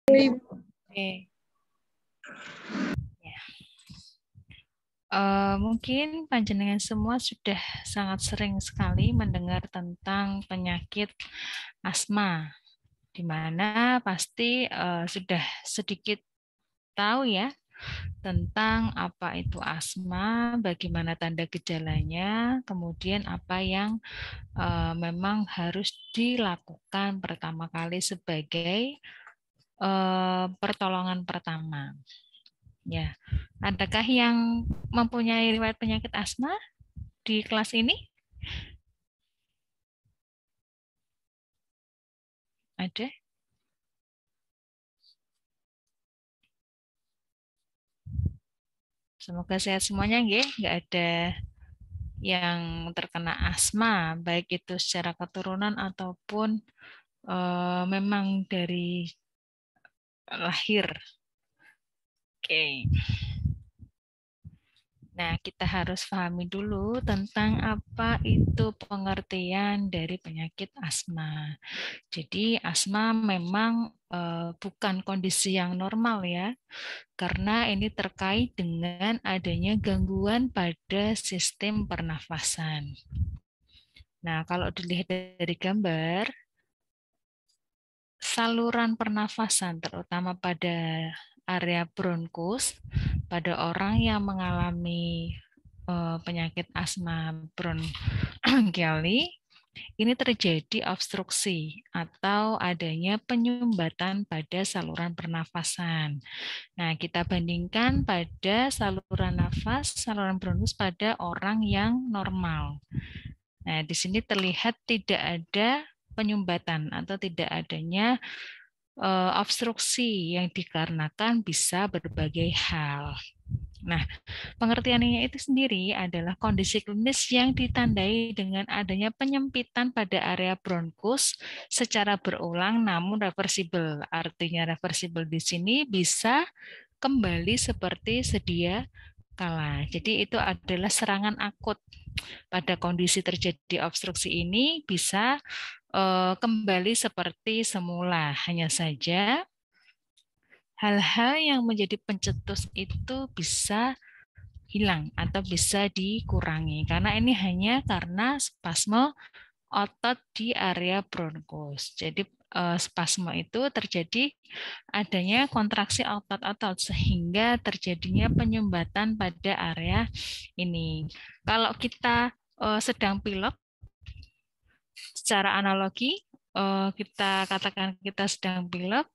Oke. Ya. Mungkin panjenengan semua sudah sangat sering sekali mendengar tentang penyakit asma, di mana pasti sudah sedikit tahu ya tentang apa itu asma, bagaimana tanda gejalanya, kemudian apa yang memang harus dilakukan pertama kali sebagai pertolongan pertama. Ya, adakah yang mempunyai riwayat penyakit asma di kelas ini? Ada? Semoga sehat semuanya, nggih. Nggak ada yang terkena asma, baik itu secara keturunan ataupun memang dari lahir. Oke. Nah, kita harus pahami dulu tentang apa itu pengertian dari penyakit asma. Jadi, asma memang bukan kondisi yang normal ya, karena ini terkait dengan adanya gangguan pada sistem pernafasan. Nah, kalau dilihat dari gambar, saluran pernafasan terutama pada area bronkus pada orang yang mengalami penyakit asma bronkioli ini terjadi obstruksi atau adanya penyumbatan pada saluran pernafasan. Nah, kita bandingkan pada saluran nafas, saluran bronkus pada orang yang normal. Nah, di sini terlihat tidak ada penyumbatan atau tidak adanya obstruksi yang dikarenakan bisa berbagai hal. Nah, pengertiannya itu sendiri adalah kondisi klinis yang ditandai dengan adanya penyempitan pada area bronkus secara berulang namun reversibel. Artinya reversibel di sini bisa kembali seperti sedia kala. Jadi itu adalah serangan akut. Pada kondisi terjadi obstruksi ini bisa kembali seperti semula. Hanya saja hal-hal yang menjadi pencetus itu bisa hilang atau bisa dikurangi karena ini hanya karena spasme otot di area bronkus. Jadi spasme itu terjadi adanya kontraksi otot-otot sehingga terjadinya penyumbatan pada area ini. Kalau kita sedang pilek secara analogi kita katakan kita sedang pilek,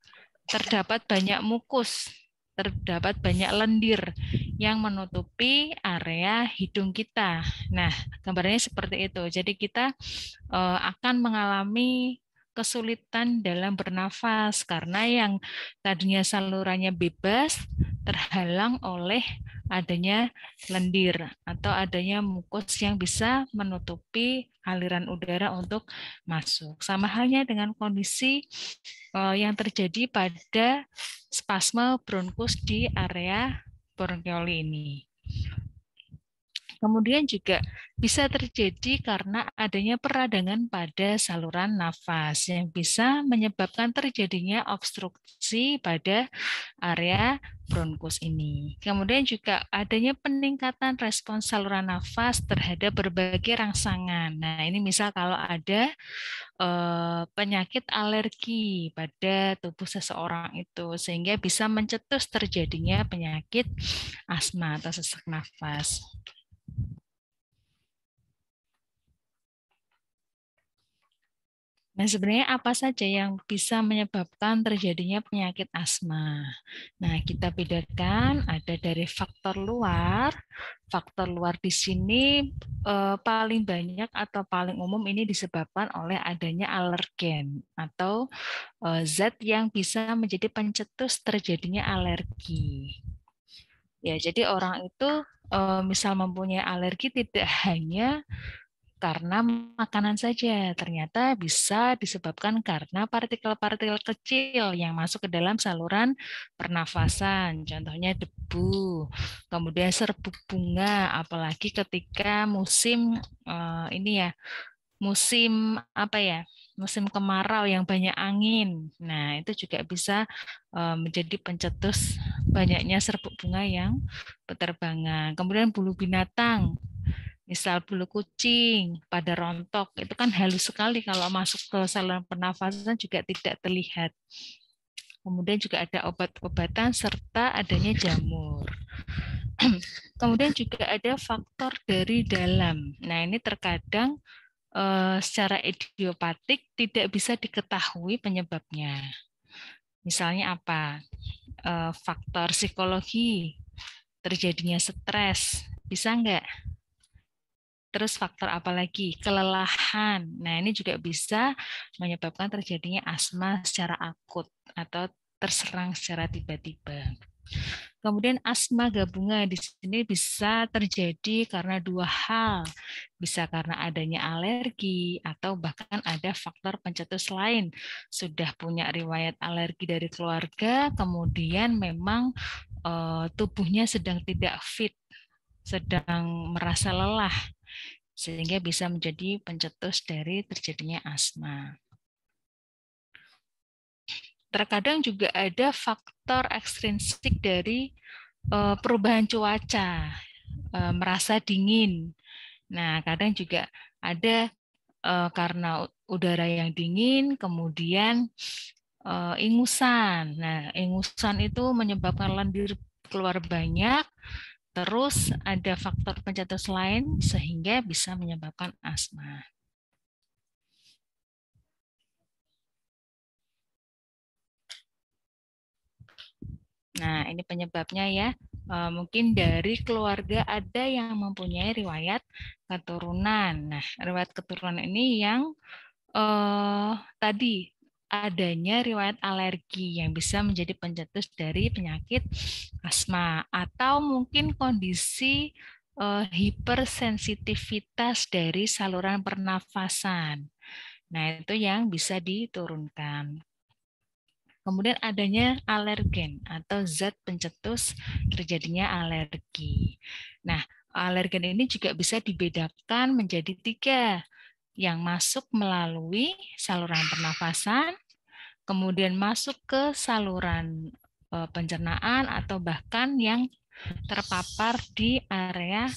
terdapat banyak mukus, terdapat banyak lendir yang menutupi area hidung kita. Nah, gambarnya seperti itu. Jadi kita akan mengalami kesulitan dalam bernafas karena yang tadinya salurannya bebas terhalang oleh adanya lendir atau adanya mukus yang bisa menutupi aliran udara untuk masuk. Sama halnya dengan kondisi yang terjadi pada spasme bronkus di area bronkioli ini. Kemudian juga bisa terjadi karena adanya peradangan pada saluran nafas yang bisa menyebabkan terjadinya obstruksi pada area bronkus ini. Kemudian juga adanya peningkatan respons saluran nafas terhadap berbagai rangsangan. Nah, ini misal kalau ada penyakit alergi pada tubuh seseorang itu sehingga bisa mencetus terjadinya penyakit asma atau sesak nafas. Nah, sebenarnya apa saja yang bisa menyebabkan terjadinya penyakit asma? Nah, kita bedakan ada dari faktor luar. Faktor luar di sini paling banyak atau paling umum ini disebabkan oleh adanya alergen atau zat yang bisa menjadi pencetus terjadinya alergi. Ya, jadi orang itu misal mempunyai alergi tidak hanya karena makanan saja, ternyata bisa disebabkan karena partikel-partikel kecil yang masuk ke dalam saluran pernafasan, contohnya debu, kemudian serbuk bunga, apalagi ketika musim ini ya, musim apa ya? musim kemarau yang banyak angin. Nah, itu juga bisa menjadi pencetus banyaknya serbuk bunga yang berterbangan. Kemudian bulu binatang, misal bulu kucing pada rontok, itu kan halus sekali kalau masuk ke saluran pernafasan juga tidak terlihat. Kemudian juga ada obat-obatan serta adanya jamur. Kemudian juga ada faktor dari dalam. Nah, ini terkadang secara idiopatik tidak bisa diketahui penyebabnya. Misalnya apa? Faktor psikologi, terjadinya stres, bisa nggak? Terus faktor apa lagi? Kelelahan. Nah, ini juga bisa menyebabkan terjadinya asma secara akut atau terserang secara tiba-tiba. Kemudian asma gabungan di sini bisa terjadi karena dua hal. Bisa karena adanya alergi atau bahkan ada faktor pencetus lain. Sudah punya riwayat alergi dari keluarga, kemudian memang tubuhnya sedang tidak fit, sedang merasa lelah, sehingga bisa menjadi pencetus dari terjadinya asma. Terkadang juga ada faktor ekstrinsik dari perubahan cuaca, merasa dingin. Nah, kadang juga ada karena udara yang dingin, kemudian ingusan. Nah, ingusan itu menyebabkan lendir keluar banyak, terus ada faktor pencetus lain sehingga bisa menyebabkan asma. Nah, ini penyebabnya ya. Mungkin dari keluarga ada yang mempunyai riwayat keturunan. Nah, riwayat keturunan ini yang tadi adanya riwayat alergi yang bisa menjadi pencetus dari penyakit asma atau mungkin kondisi hipersensitivitas dari saluran pernafasan. Nah, itu yang bisa diturunkan. Kemudian adanya alergen atau zat pencetus terjadinya alergi. Nah, alergen ini juga bisa dibedakan menjadi 3, yang masuk melalui saluran pernafasan, kemudian masuk ke saluran pencernaan, atau bahkan yang terpapar di area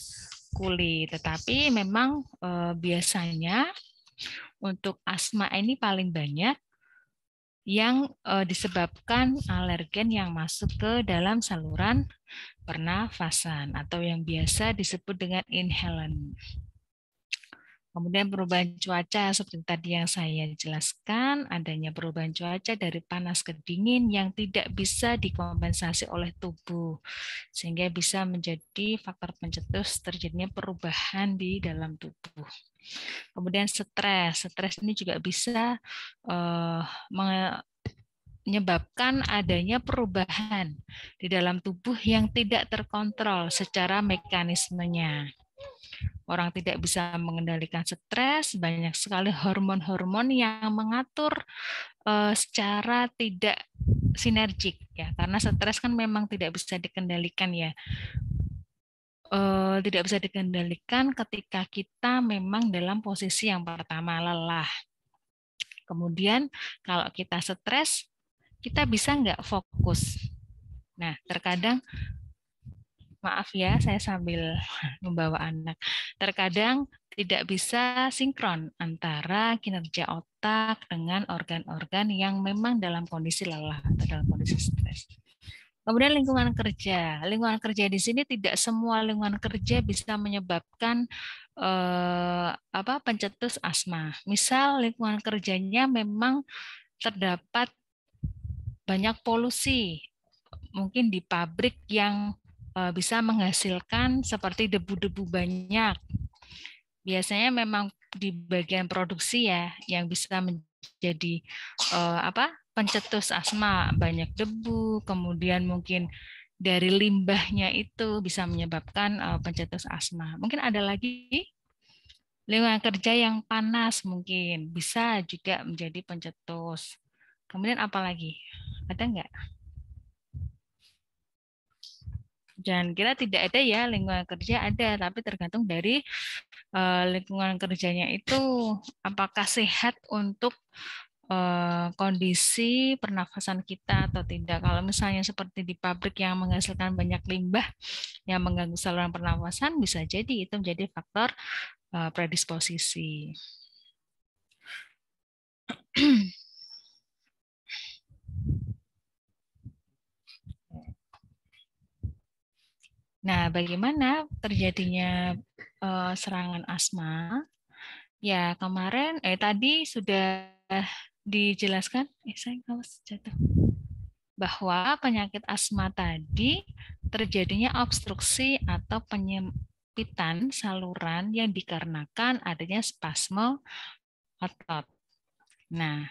kulit. Tetapi memang biasanya untuk asma ini paling banyak yang disebabkan alergen yang masuk ke dalam saluran pernafasan atau yang biasa disebut dengan inhalan. Kemudian perubahan cuaca seperti tadi yang saya jelaskan, adanya perubahan cuaca dari panas ke dingin yang tidak bisa dikompensasi oleh tubuh, sehingga bisa menjadi faktor pencetus terjadinya perubahan di dalam tubuh. Kemudian stres ini juga bisa menyebabkan adanya perubahan di dalam tubuh yang tidak terkontrol secara mekanismenya. Orang tidak bisa mengendalikan stres, banyak sekali hormon-hormon yang mengatur secara tidak sinergik ya, karena stres kan memang tidak bisa dikendalikan ya. Tidak bisa dikendalikan ketika kita memang dalam posisi yang pertama lelah. Kemudian kalau kita stres, kita bisa nggak fokus. Nah, terkadang maaf ya, saya sambil membawa anak. Terkadang tidak bisa sinkron antara kinerja otak dengan organ-organ yang memang dalam kondisi lelah atau dalam kondisi stres. Kemudian lingkungan kerja. Lingkungan kerja di sini tidak semua lingkungan kerja bisa menyebabkan pencetus asma. Misal lingkungan kerjanya memang terdapat banyak polusi, mungkin di pabrik yang bisa menghasilkan seperti debu-debu banyak. Biasanya memang di bagian produksi ya yang bisa menjadi pencetus asma, banyak debu, kemudian mungkin dari limbahnya itu bisa menyebabkan pencetus asma. Mungkin ada lagi lingkungan kerja yang panas mungkin bisa juga menjadi pencetus. Kemudian apa lagi? Ada nggak? Jangan kira tidak ada ya, lingkungan kerja ada, tapi tergantung dari lingkungan kerjanya itu apakah sehat untuk kondisi pernafasan kita atau tidak. Kalau misalnya seperti di pabrik yang menghasilkan banyak limbah yang mengganggu saluran pernafasan, bisa jadi itu menjadi faktor predisposisi. Nah, bagaimana terjadinya serangan asma? Ya, kemarin tadi sudah dijelaskan, saya awas jatuh, bahwa penyakit asma tadi terjadinya obstruksi atau penyempitan saluran yang dikarenakan adanya spasme otot. Nah,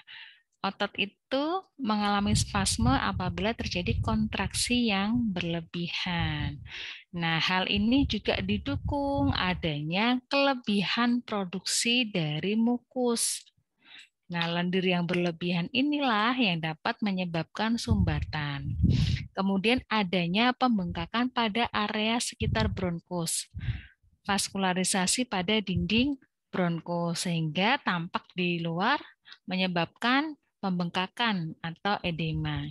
otot itu mengalami spasme apabila terjadi kontraksi yang berlebihan. Nah, hal ini juga didukung adanya kelebihan produksi dari mukus. Nah, lendir yang berlebihan inilah yang dapat menyebabkan sumbatan. Kemudian adanya pembengkakan pada area sekitar bronkus, vaskularisasi pada dinding bronkus, sehingga tampak di luar menyebabkan pembengkakan atau edema.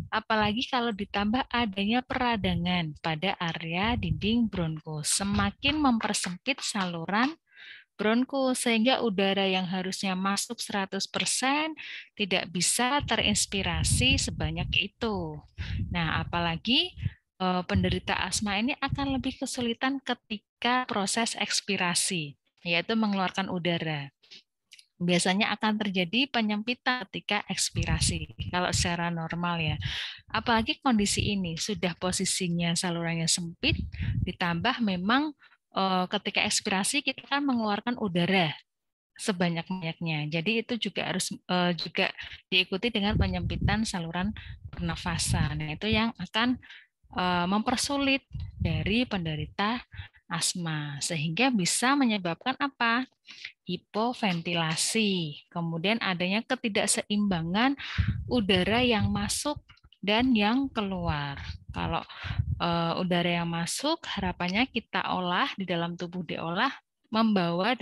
Apalagi kalau ditambah adanya peradangan pada area dinding bronkus, semakin mempersempit saluran bronkus sehingga udara yang harusnya masuk 100% tidak bisa terinspirasi sebanyak itu. Nah, apalagi penderita asma ini akan lebih kesulitan ketika proses ekspirasi, yaitu mengeluarkan udara. Biasanya akan terjadi penyempitan ketika ekspirasi, kalau secara normal ya. Apalagi kondisi ini sudah posisinya salurannya sempit, ditambah memang ketika ekspirasi kita kan mengeluarkan udara sebanyak-banyaknya. Jadi itu juga harus juga diikuti dengan penyempitan saluran pernafasan. Nah, itu yang akan mempersulit dari penderita asma sehingga bisa menyebabkan apa? Hipoventilasi. Kemudian adanya ketidakseimbangan udara yang masuk dan yang keluar. Kalau udara yang masuk harapannya kita olah di dalam tubuh diolah membawa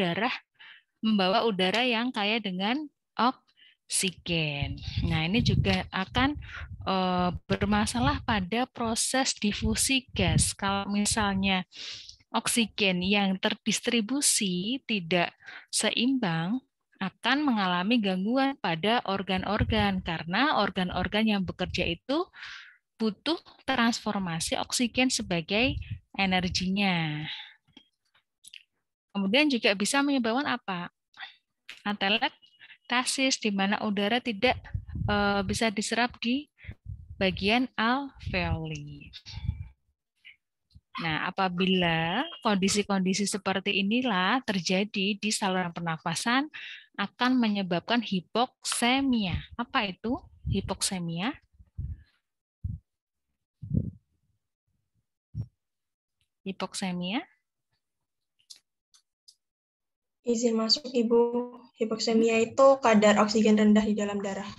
udara yang kaya dengan oksigen. Nah, ini juga akan bermasalah pada proses difusi gas. Kalau misalnya oksigen yang terdistribusi tidak seimbang, akan mengalami gangguan pada organ-organ karena organ-organ yang bekerja itu butuh transformasi oksigen sebagai energinya. Kemudian juga bisa menyebabkan apa? Atelektasis, di mana udara tidak bisa diserap di bagian alveoli. Nah, apabila kondisi-kondisi seperti inilah terjadi di saluran pernafasan, akan menyebabkan hipoksemia. Apa itu hipoksemia? Hipoksemia? Izin masuk, Ibu. Hipoksemia itu kadar oksigen rendah di dalam darah.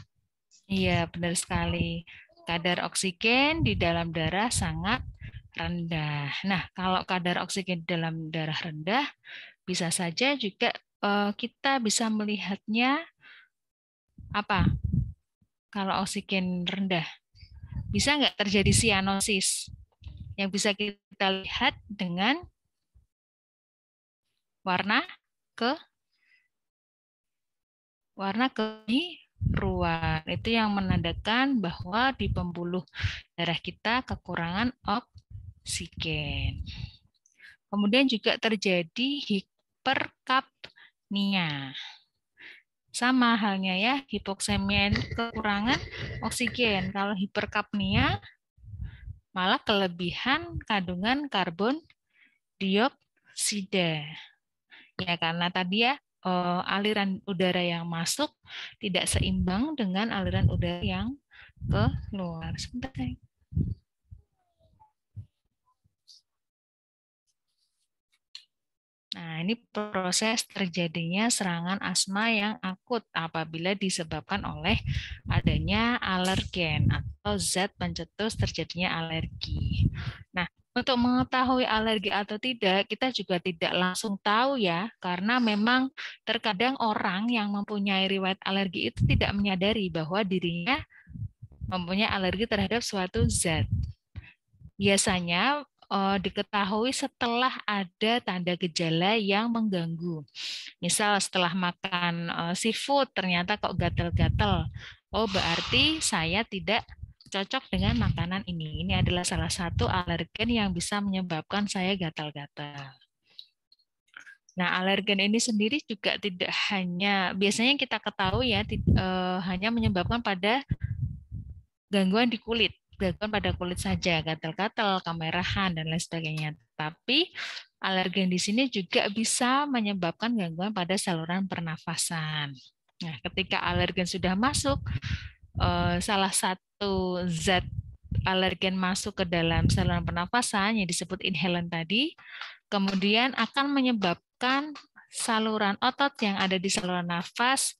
Iya, benar sekali. Kadar oksigen di dalam darah sangat rendah. Nah, kalau kadar oksigen di dalam darah rendah, bisa saja juga kita bisa melihatnya apa? Kalau oksigen rendah, bisa nggak terjadi sianosis? Yang bisa kita lihat dengan warna kebiruan. Itu yang menandakan bahwa di pembuluh darah kita kekurangan oksigen. Kemudian juga terjadi hiperkapnia. Sama halnya ya, hipoksemia kekurangan oksigen. Kalau hiperkapnia malah kelebihan kandungan karbon dioksida. Ya, karena tadi ya aliran udara yang masuk tidak seimbang dengan aliran udara yang keluar. Sebentar. Nah, ini proses terjadinya serangan asma yang akut apabila disebabkan oleh adanya alergen atau zat pencetus terjadinya alergi. Nah, Untuk mengetahui alergi atau tidak, kita juga tidak langsung tahu ya, karena memang terkadang orang yang mempunyai riwayat alergi itu tidak menyadari bahwa dirinya mempunyai alergi terhadap suatu zat. Biasanya diketahui setelah ada tanda gejala yang mengganggu. Misal setelah makan seafood ternyata kok gatal-gatal. Oh, berarti saya tidak cocok dengan makanan ini. Ini adalah salah satu alergen yang bisa menyebabkan saya gatal-gatal. Nah, alergen ini sendiri juga tidak hanya, biasanya kita ketahui ya, hanya menyebabkan pada gangguan di kulit, gangguan pada kulit saja, gatal-gatal, kemerahan, dan lain sebagainya. Tapi alergen di sini juga bisa menyebabkan gangguan pada saluran pernafasan. Nah, ketika alergen sudah masuk, salah satu zat alergen masuk ke dalam saluran pernafasan yang disebut inhalan tadi, kemudian akan menyebabkan saluran otot yang ada di saluran nafas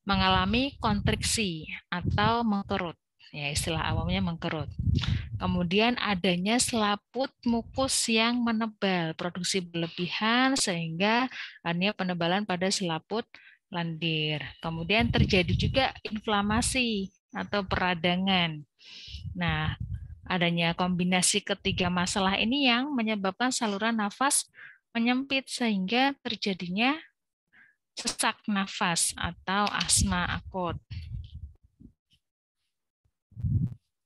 mengalami kontriksi atau mengkerut. Ya, istilah awamnya mengkerut. Kemudian adanya selaput mukus yang menebal, produksi berlebihan sehingga adanya penebalan pada selaput lendir. Kemudian terjadi juga inflamasi atau peradangan. Nah, adanya kombinasi ketiga masalah ini yang menyebabkan saluran nafas menyempit sehingga terjadinya sesak nafas atau asma akut.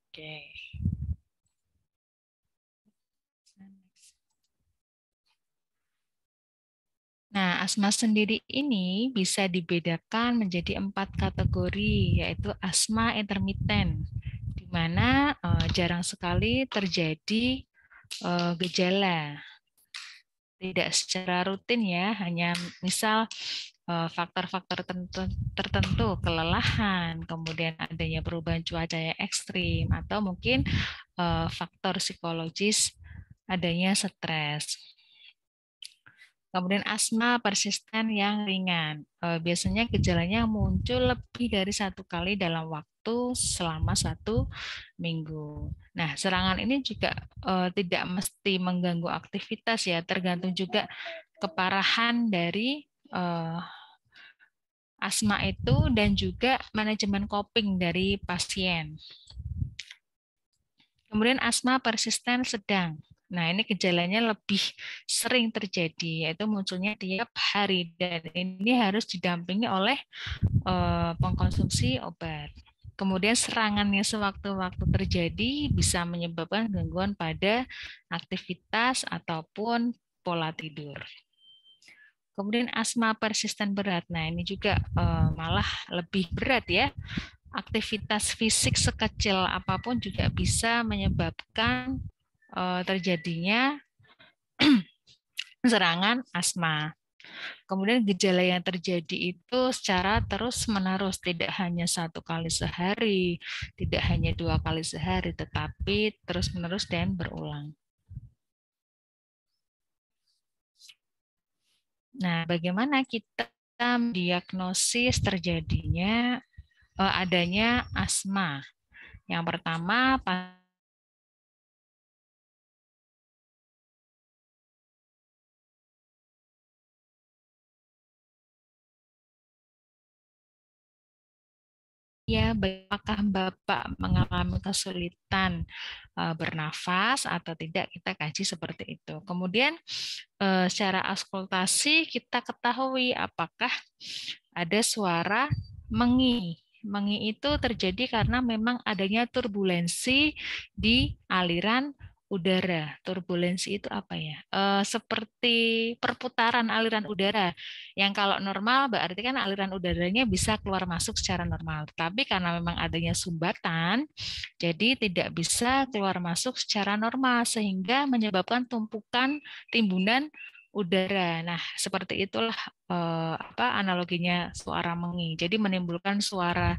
Oke. Nah, asma sendiri ini bisa dibedakan menjadi 4 kategori, yaitu asma intermiten, di mana jarang sekali terjadi gejala, tidak secara rutin ya, hanya misal faktor-faktor tertentu, kelelahan, kemudian adanya perubahan cuaca yang ekstrim, atau mungkin faktor psikologis adanya stres. Kemudian asma persisten yang ringan. Biasanya gejalanya muncul lebih dari 1 kali dalam waktu selama 1 minggu. Nah, serangan ini juga tidak mesti mengganggu aktivitas ya, tergantung juga keparahan dari asma itu dan juga manajemen coping dari pasien. Kemudian asma persisten sedang. Nah, ini gejalanya lebih sering terjadi, yaitu munculnya tiap hari, dan ini harus didampingi oleh pengkonsumsi obat. Kemudian serangannya sewaktu-waktu terjadi bisa menyebabkan gangguan pada aktivitas ataupun pola tidur. Kemudian asma persisten berat. Nah, ini juga malah lebih berat ya. Aktivitas fisik sekecil apapun juga bisa menyebabkan terjadinya serangan asma. Kemudian gejala yang terjadi itu secara terus-menerus, tidak hanya 1 kali sehari, tidak hanya 2 kali sehari, tetapi terus-menerus dan berulang. Nah, bagaimana kita mendiagnosis terjadinya adanya asma? Yang pertama, ya, apakah Bapak mengalami kesulitan bernafas atau tidak, kita kaji seperti itu. Kemudian secara auskultasi kita ketahui apakah ada suara mengi. Mengi itu terjadi karena memang adanya turbulensi di aliran udara. Turbulensi itu apa ya? Seperti perputaran aliran udara. Yang kalau normal berarti kan aliran udaranya bisa keluar masuk secara normal. Tapi karena memang adanya sumbatan, jadi tidak bisa keluar masuk secara normal sehingga menyebabkan tumpukan timbunan udara. Nah, seperti itulah analoginya suara mengi. Jadi menimbulkan suara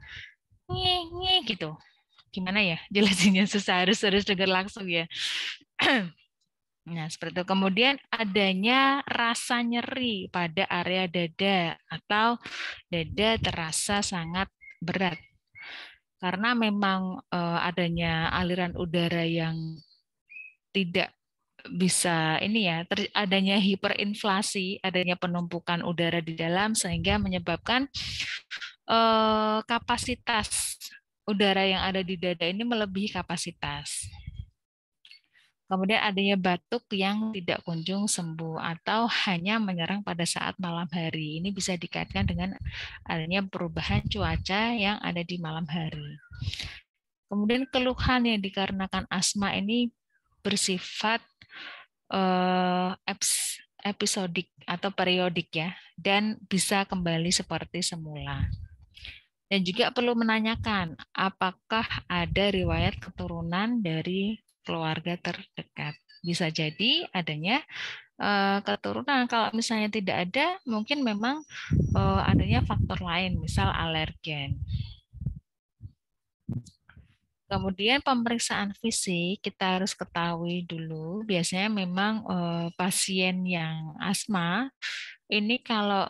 ngi gitu. Gimana ya? Jelasinnya susah, harus dengar langsung ya. Nah, seperti itu. Kemudian adanya rasa nyeri pada area dada atau dada terasa sangat berat. Karena memang adanya aliran udara yang tidak bisa ini ya, adanya hiperinflasi, adanya penumpukan udara di dalam sehingga menyebabkan kapasitas udara yang ada di dada ini melebihi kapasitas. Kemudian adanya batuk yang tidak kunjung sembuh atau hanya menyerang pada saat malam hari. Ini bisa dikaitkan dengan adanya perubahan cuaca yang ada di malam hari. Kemudian keluhan yang dikarenakan asma ini bersifat episodik atau periodik ya, dan bisa kembali seperti semula. Dan juga perlu menanyakan apakah ada riwayat keturunan dari keluarga terdekat. Bisa jadi adanya keturunan. Kalau misalnya tidak ada, mungkin memang adanya faktor lain, misal alergen. Kemudian pemeriksaan fisik kita harus ketahui dulu. Biasanya memang pasien yang asma ini kalau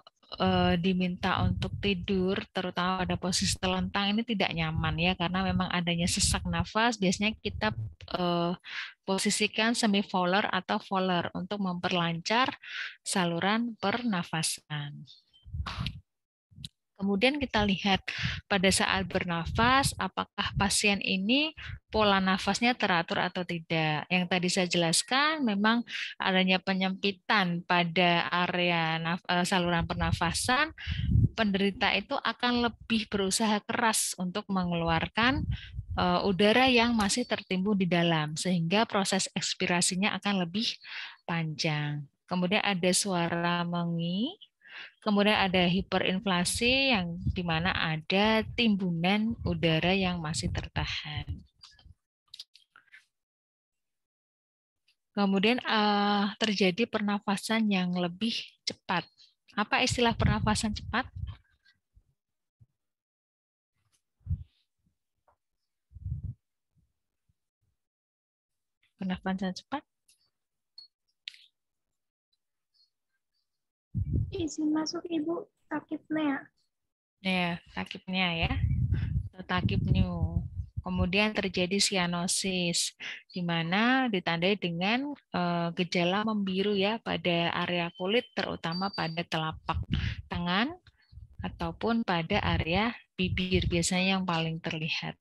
diminta untuk tidur, terutama pada posisi telentang ini tidak nyaman ya, karena memang adanya sesak nafas. Biasanya kita posisikan semi-volar atau volar untuk memperlancar saluran pernafasan. Kemudian kita lihat pada saat bernafas, apakah pasien ini pola nafasnya teratur atau tidak. Yang tadi saya jelaskan, memang adanya penyempitan pada area saluran pernafasan, penderita itu akan lebih berusaha keras untuk mengeluarkan udara yang masih tertimbun di dalam, sehingga proses ekspirasinya akan lebih panjang. Kemudian ada suara mengi. Kemudian ada hiperinflasi yang di mana ada timbunan udara yang masih tertahan. Kemudian terjadi pernafasan yang lebih cepat. Apa istilah pernafasan cepat? Pernafasan cepat? Izin masuk Ibu, takipnya. Ya, takipnya ya. Takip new. Kemudian terjadi sianosis, di mana ditandai dengan gejala membiru ya pada area kulit, terutama pada telapak tangan ataupun pada area bibir, biasanya yang paling terlihat.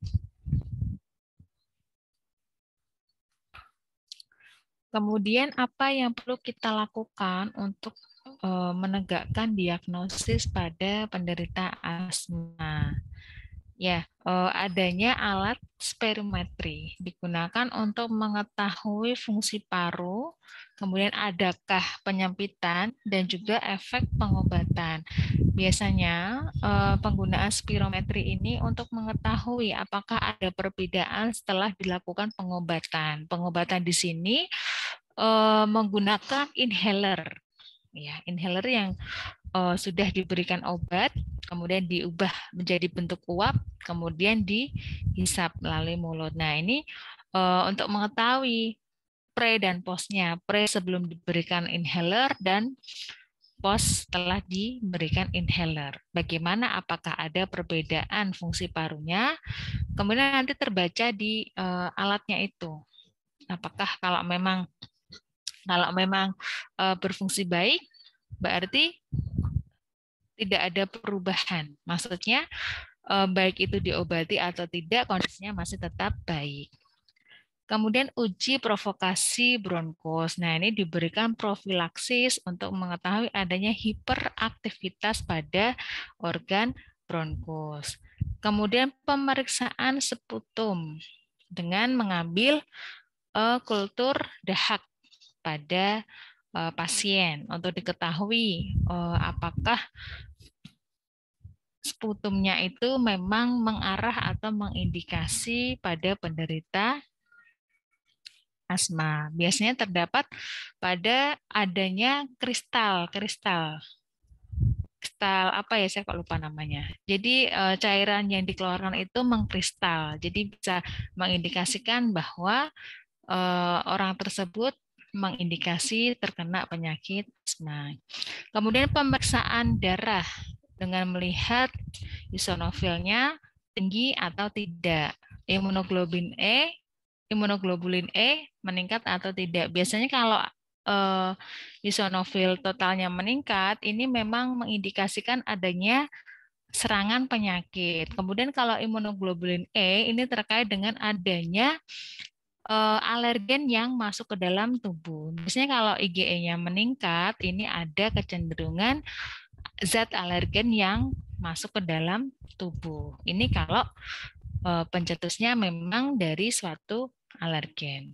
Kemudian apa yang perlu kita lakukan untuk menegakkan diagnosis pada penderita asma? Ya, adanya alat spirometri digunakan untuk mengetahui fungsi paru, kemudian adakah penyempitan dan juga efek pengobatan. Biasanya penggunaan spirometri ini untuk mengetahui apakah ada perbedaan setelah dilakukan pengobatan. Pengobatan di sini menggunakan inhaler. Ya, inhaler yang sudah diberikan obat, kemudian diubah menjadi bentuk uap, kemudian dihisap melalui mulut. Nah, ini untuk mengetahui pre dan postnya. Pre sebelum diberikan inhaler dan post setelah diberikan inhaler. Bagaimana, apakah ada perbedaan fungsi parunya? Kemudian nanti terbaca di alatnya itu. Apakah kalau memang berfungsi baik, berarti tidak ada perubahan. Maksudnya baik itu diobati atau tidak, kondisinya masih tetap baik. Kemudian uji provokasi bronkos. Nah, ini diberikan profilaksis untuk mengetahui adanya hiperaktivitas pada organ bronkos. Kemudian pemeriksaan sputum dengan mengambil kultur dahak pada pasien untuk diketahui apakah sputumnya itu memang mengarah atau mengindikasi pada penderita asma. Biasanya terdapat pada adanya kristal apa ya, saya kok lupa namanya. Jadi cairan yang dikeluarkan itu mengkristal. Jadi bisa mengindikasikan bahwa orang tersebut mengindikasi terkena penyakit asma. Kemudian pemeriksaan darah dengan melihat eosinofilnya tinggi atau tidak. Imunoglobulin E imunoglobulin E meningkat atau tidak. Biasanya kalau eosinofil totalnya meningkat, ini memang mengindikasikan adanya serangan penyakit. Kemudian kalau imunoglobulin E ini terkait dengan adanya alergen yang masuk ke dalam tubuh. Biasanya kalau IgE-nya meningkat, ini ada kecenderungan zat alergen yang masuk ke dalam tubuh. Ini kalau pencetusnya memang dari suatu alergen.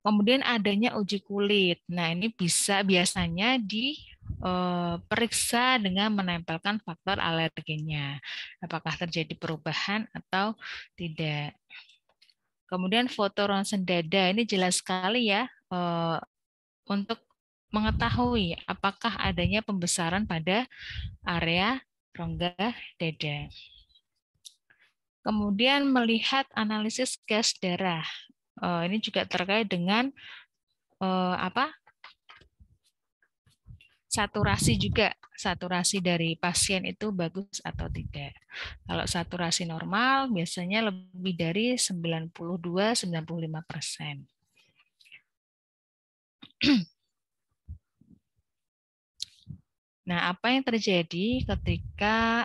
Kemudian adanya uji kulit. Nah, ini biasanya diperiksa dengan menempelkan faktor alergennya. Apakah terjadi perubahan atau tidak. Kemudian foto ronsen dada, ini jelas sekali ya untuk mengetahui apakah adanya pembesaran pada area rongga dada. Kemudian melihat analisis gas darah. Ini juga terkait dengan saturasi juga. Saturasi dari pasien itu bagus atau tidak. Kalau saturasi normal biasanya lebih dari 92-95%. Nah, apa yang terjadi ketika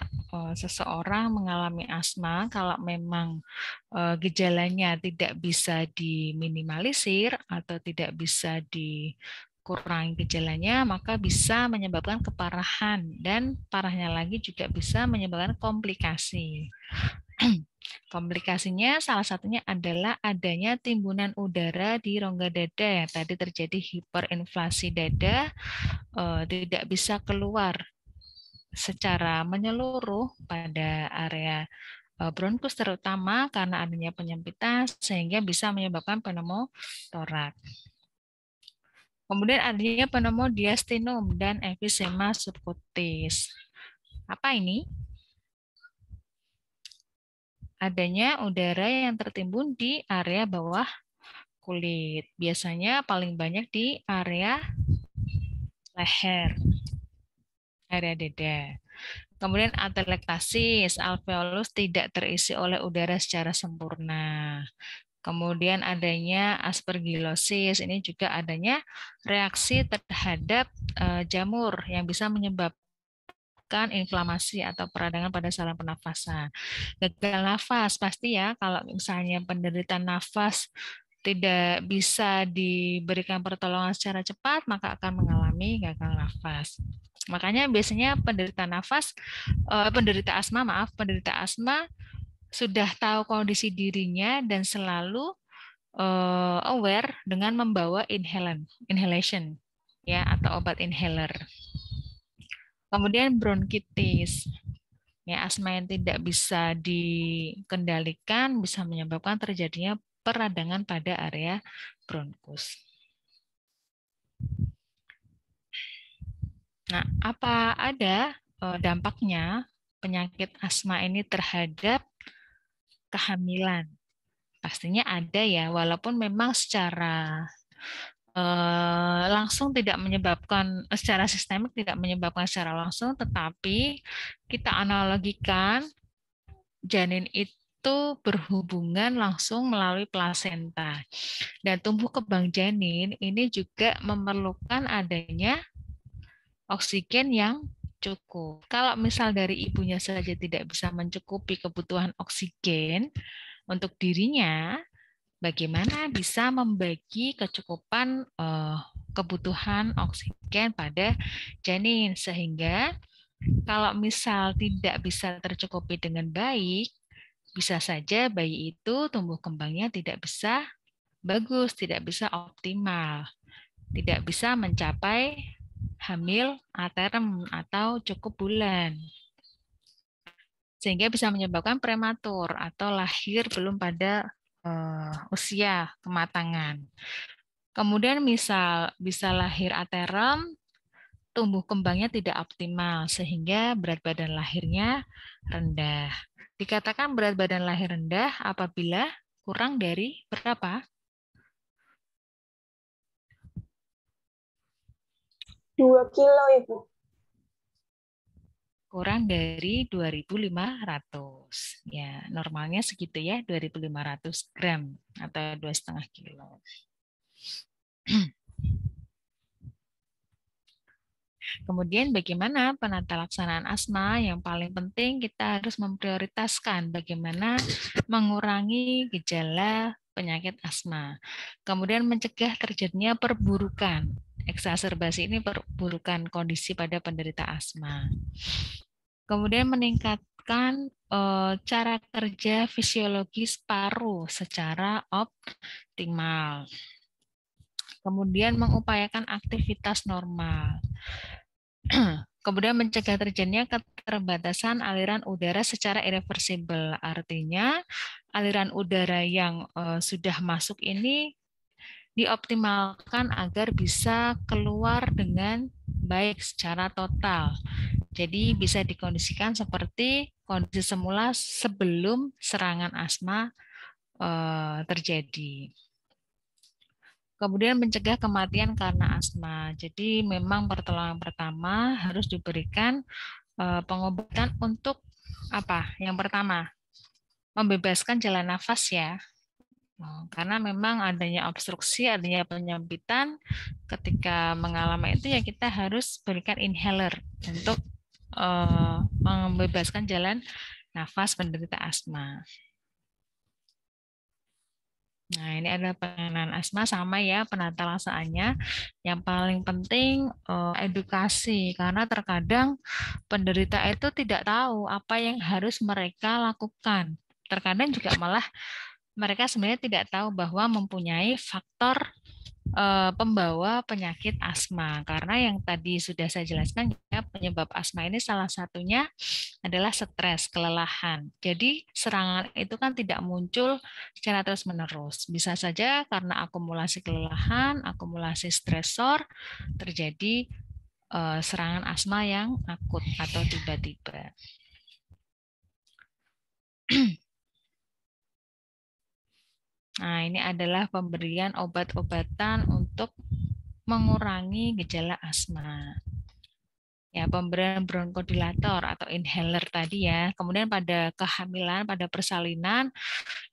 seseorang mengalami asma kalau memang gejalanya tidak bisa diminimalisir atau tidak bisa dikurangi gejalanya, maka bisa menyebabkan keparahan dan parahnya lagi juga bisa menyebabkan komplikasi. Komplikasinya salah satunya adalah adanya timbunan udara di rongga dada. Tadi terjadi hiperinflasi dada, tidak bisa keluar secara menyeluruh pada area bronkus terutama karena adanya penyempitan sehingga bisa menyebabkan pneumotoraks. Kemudian adanya pneumodiastinum dan emfisema subkutis. Apa ini? Adanya udara yang tertimbun di area bawah kulit. Biasanya paling banyak di area leher, area dada. Kemudian atelektasis, alveolus tidak terisi oleh udara secara sempurna. Kemudian adanya aspergillosis, ini juga adanya reaksi terhadap jamur yang bisa menyebabkan inflamasi atau peradangan pada saluran pernafasan. Gagal nafas, pasti ya kalau misalnya penderita nafas tidak bisa diberikan pertolongan secara cepat, maka akan mengalami gagal nafas. Makanya biasanya penderita asma sudah tahu kondisi dirinya dan selalu aware dengan membawa inhalation ya atau obat inhaler. Kemudian bronkitis. Ya, asma yang tidak bisa dikendalikan bisa menyebabkan terjadinya peradangan pada area bronkus. Nah, apa ada dampaknya penyakit asma ini terhadap kehamilan? Pastinya ada ya, walaupun memang secara langsung tidak menyebabkan, secara sistemik tidak menyebabkan secara langsung, tetapi kita analogikan janin itu berhubungan langsung melalui plasenta. Dan tumbuh kembang janin ini juga memerlukan adanya oksigen yang cukup. Kalau misal dari ibunya saja tidak bisa mencukupi kebutuhan oksigen untuk dirinya, bagaimana bisa membagi kecukupan kebutuhan oksigen pada janin sehingga kalau misal tidak bisa tercukupi dengan baik, bisa saja bayi itu tumbuh kembangnya tidak bisa bagus, tidak bisa optimal, tidak bisa mencapai hamil aterem atau cukup bulan. Sehingga bisa menyebabkan prematur atau lahir belum pada usia kematangan. Kemudian misal bisa lahir aterem, tumbuh kembangnya tidak optimal sehingga berat badan lahirnya rendah. Dikatakan berat badan lahir rendah apabila kurang dari berapa? 2 kilo, Ibu. kurang dari 2.500. Ya, normalnya segitu ya, 2.500 gram atau 2,5 kilo. Kemudian bagaimana penata laksanaan asma? Yang paling penting kita harus memprioritaskan bagaimana mengurangi gejala penyakit asma. Kemudian mencegah terjadinya perburukan. Eksaserbasi ini perburukan kondisi pada penderita asma. Kemudian meningkatkan cara kerja fisiologis paru secara optimal. Kemudian mengupayakan aktivitas normal. Kemudian mencegah terjadinya keterbatasan aliran udara secara irreversibel. Artinya aliran udara yang sudah masuk ini dioptimalkan agar bisa keluar dengan baik secara total. Jadi bisa dikondisikan seperti kondisi semula sebelum serangan asma terjadi. Kemudian mencegah kematian karena asma. Jadi memang pertolongan pertama harus diberikan pengobatan untuk apa? Yang pertama, membebaskan jalan nafas ya. Karena memang adanya obstruksi, adanya penyempitan, ketika mengalami itu ya kita harus berikan inhaler untuk membebaskan jalan nafas penderita asma. Nah, ini adalah penanganan asma sama ya penata laksanaannya. Yang paling penting edukasi, karena terkadang penderita itu tidak tahu apa yang harus mereka lakukan. Terkadang juga malah mereka sebenarnya tidak tahu bahwa mempunyai faktor pembawa penyakit asma. Karena yang tadi sudah saya jelaskan, ya, penyebab asma ini salah satunya adalah stres, kelelahan. Jadi serangan itu kan tidak muncul secara terus-menerus. Bisa saja karena akumulasi kelelahan, akumulasi stresor, terjadi serangan asma yang akut atau tiba-tiba. Nah, ini adalah pemberian obat-obatan untuk mengurangi gejala asma. Ya, pemberian bronkodilator atau inhaler tadi ya. Kemudian pada kehamilan, pada persalinan,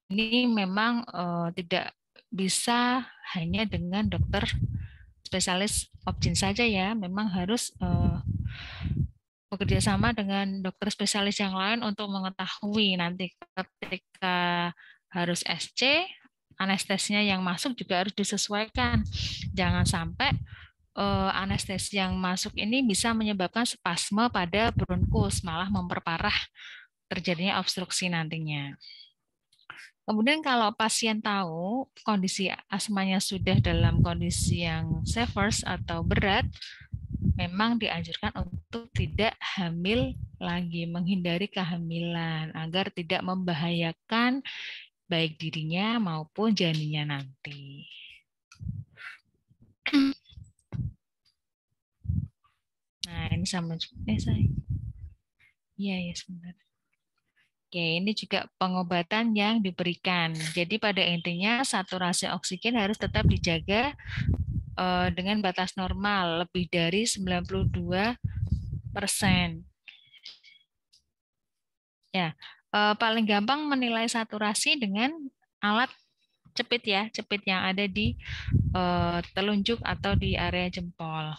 ini memang tidak bisa hanya dengan dokter spesialis obgyn saja ya. Memang harus bekerja sama dengan dokter spesialis yang lain untuk mengetahui nanti ketika harus SC, anestesinya yang masuk juga harus disesuaikan. Jangan sampai anestesi yang masuk ini bisa menyebabkan spasme pada bronkus, malah memperparah terjadinya obstruksi nantinya. Kemudian kalau pasien tahu kondisi asmanya sudah dalam kondisi yang severe atau berat, memang dianjurkan untuk tidak hamil lagi, menghindari kehamilan agar tidak membahayakan baik dirinya maupun janinnya nanti. Nah, ini sama saya. Iya, ya sebentar. Oke, ini juga pengobatan yang diberikan. Jadi pada intinya saturasi oksigen harus tetap dijaga dengan batas normal lebih dari 92%. Ya, paling gampang menilai saturasi dengan alat cepit ya, cepit yang ada di telunjuk atau di area jempol.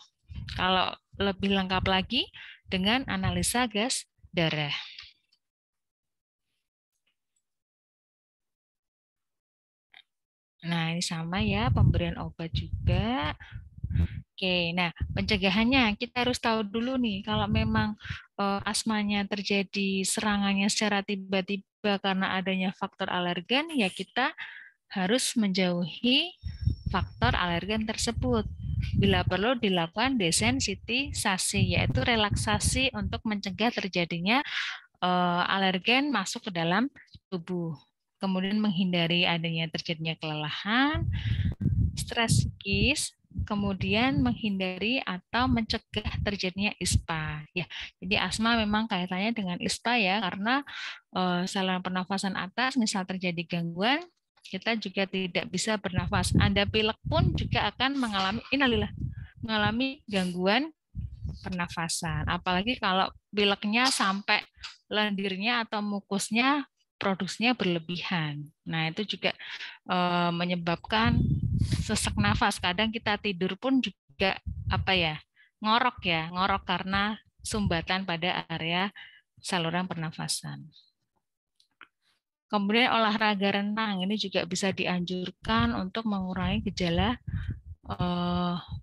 Kalau lebih lengkap lagi dengan analisa gas darah. Nah, ini sama ya, pemberian obat juga. Oke, nah pencegahannya kita harus tahu dulu nih, kalau memang asmanya terjadi serangannya secara tiba-tiba karena adanya faktor alergen, ya kita harus menjauhi faktor alergen tersebut. Bila perlu dilakukan desensitisasi, yaitu relaksasi untuk mencegah terjadinya alergen masuk ke dalam tubuh. Kemudian menghindari adanya terjadinya kelelahan, stres psikis, kemudian menghindari atau mencegah terjadinya ISPA. Ya, jadi asma memang kaitannya dengan ISPA ya, karena saluran pernafasan atas misal terjadi gangguan, kita juga tidak bisa bernafas. Anda pilek pun juga akan mengalami gangguan pernafasan. Apalagi kalau pileknya sampai lendirnya atau mukusnya produksinya berlebihan. Nah, itu juga menyebabkan sesak nafas. Kadang kita tidur pun juga ngorok karena sumbatan pada area saluran pernafasan. Kemudian olahraga renang ini juga bisa dianjurkan untuk mengurangi gejala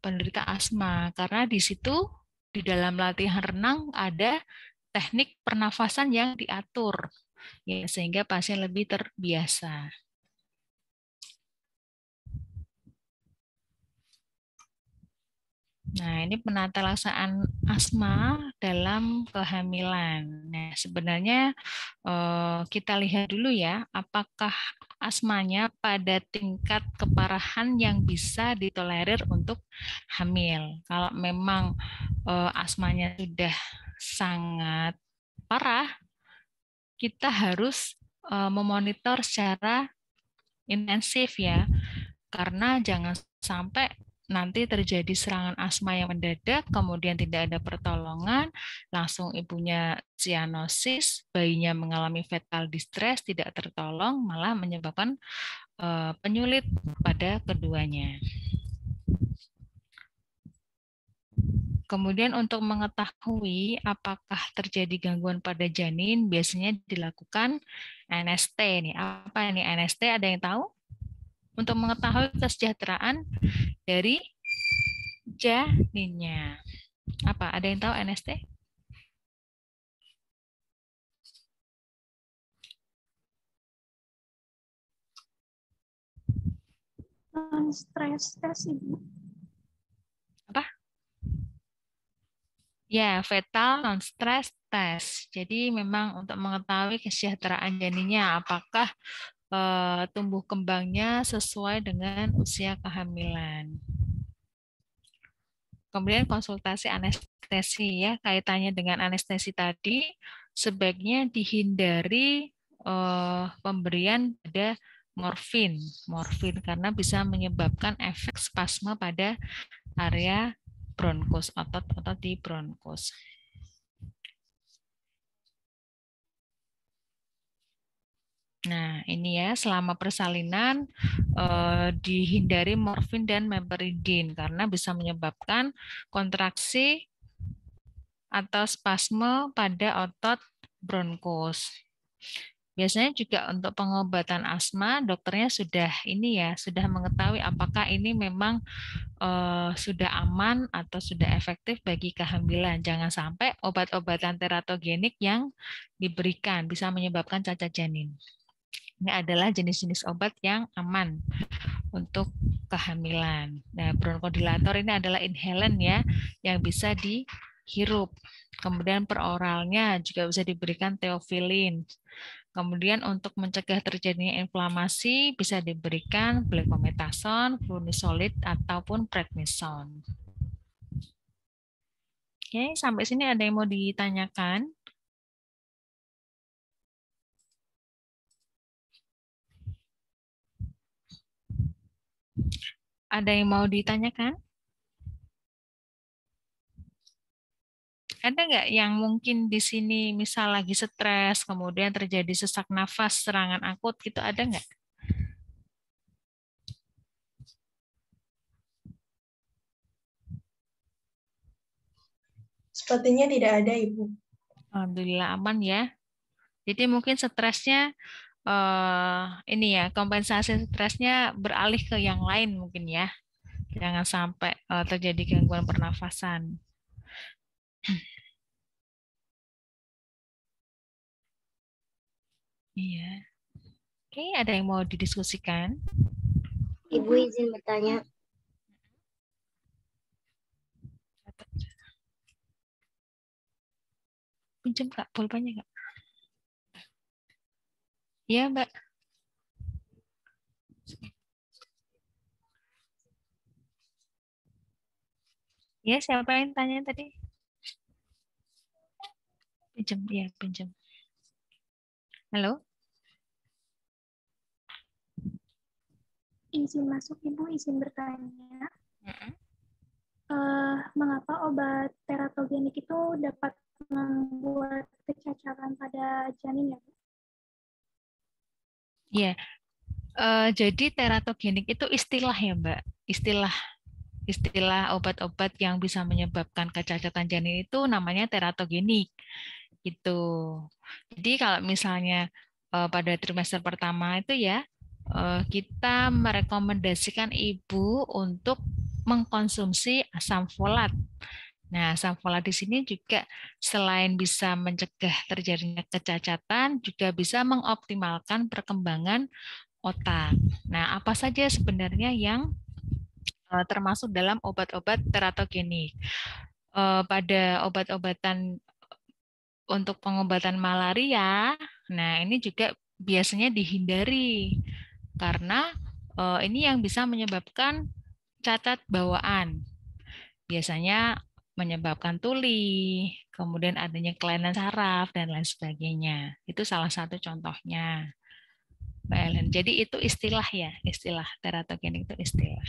penderita asma, karena di situ di dalam latihan renang ada teknik pernafasan yang diatur, ya, sehingga pasien lebih terbiasa. Nah, ini penata laksanaan asma dalam kehamilan. Nah, sebenarnya kita lihat dulu ya, apakah asmanya pada tingkat keparahan yang bisa ditolerir untuk hamil. Kalau memang asmanya sudah sangat parah, kita harus memonitor secara intensif ya, karena jangan sampai nanti terjadi serangan asma yang mendadak, kemudian tidak ada pertolongan, langsung ibunya sianosis, bayinya mengalami fetal distress, tidak tertolong, malah menyebabkan penyulit pada keduanya. Kemudian untuk mengetahui apakah terjadi gangguan pada janin, biasanya dilakukan NST. Nih, apa ini NST? Ada yang tahu? Untuk mengetahui kesejahteraan dari janinnya. Apa? Ada yang tahu NST? Stress test, Ibu. Apa? Ya, fetal non-stress test. Jadi memang untuk mengetahui kesejahteraan janinnya, apakah tumbuh kembangnya sesuai dengan usia kehamilan. Kemudian konsultasi anestesi ya, kaitannya dengan anestesi tadi sebaiknya dihindari pemberian pada morfin karena bisa menyebabkan efek spasme pada area bronkus, otot-otot di bronkus. Nah, ini ya, selama persalinan dihindari morfin dan meperidin karena bisa menyebabkan kontraksi atau spasme pada otot bronkus. Biasanya juga untuk pengobatan asma, dokternya sudah sudah mengetahui apakah ini memang sudah aman atau sudah efektif bagi kehamilan. Jangan sampai obat-obatan teratogenik yang diberikan bisa menyebabkan cacat janin. Ini adalah jenis-jenis obat yang aman untuk kehamilan. Nah, bronkodilator ini adalah inhalan ya, yang bisa dihirup. Kemudian peroralnya juga bisa diberikan teofilin. Kemudian untuk mencegah terjadinya inflamasi bisa diberikan fluconazole, flunisolid ataupun prednison. Oke, sampai sini ada yang mau ditanyakan? Ada yang mau ditanyakan? Ada nggak yang mungkin di sini misal lagi stres, kemudian terjadi sesak nafas, serangan akut gitu, ada nggak? Sepertinya tidak ada, Ibu. Alhamdulillah aman ya. Jadi mungkin stresnya ini ya, kompensasi stresnya beralih ke yang lain mungkin ya. Jangan sampai terjadi gangguan pernafasan. Iya. Oke, ada yang mau didiskusikan? Ibu izin bertanya. Pinjam Kak, pulpennya Kak. Iya Mbak. Ya, siapa yang tanya tadi? Pinjam, ya pinjam. Halo? Izin masuk, Ibu, izin bertanya. mengapa obat teratogenik itu dapat membuat kecacatan pada janin ya, Bu? Ya, jadi teratogenik itu istilah ya, Mbak. Istilah obat-obat yang bisa menyebabkan kecacatan janin itu namanya teratogenik. Gitu. Jadi kalau misalnya pada trimester pertama itu ya kita merekomendasikan ibu untuk mengkonsumsi asam folat. Nah, asam folat di sini juga selain bisa mencegah terjadinya kecacatan, juga bisa mengoptimalkan perkembangan otak. Nah, apa saja sebenarnya yang termasuk dalam obat-obat teratogenik? Pada obat-obatan untuk pengobatan malaria, nah ini juga biasanya dihindari karena ini yang bisa menyebabkan cacat bawaan. Biasanya menyebabkan tuli, kemudian adanya kelainan saraf dan lain sebagainya. Itu salah satu contohnya, Mbak Ellen. Jadi itu istilah ya, istilah teratogenik itu istilah.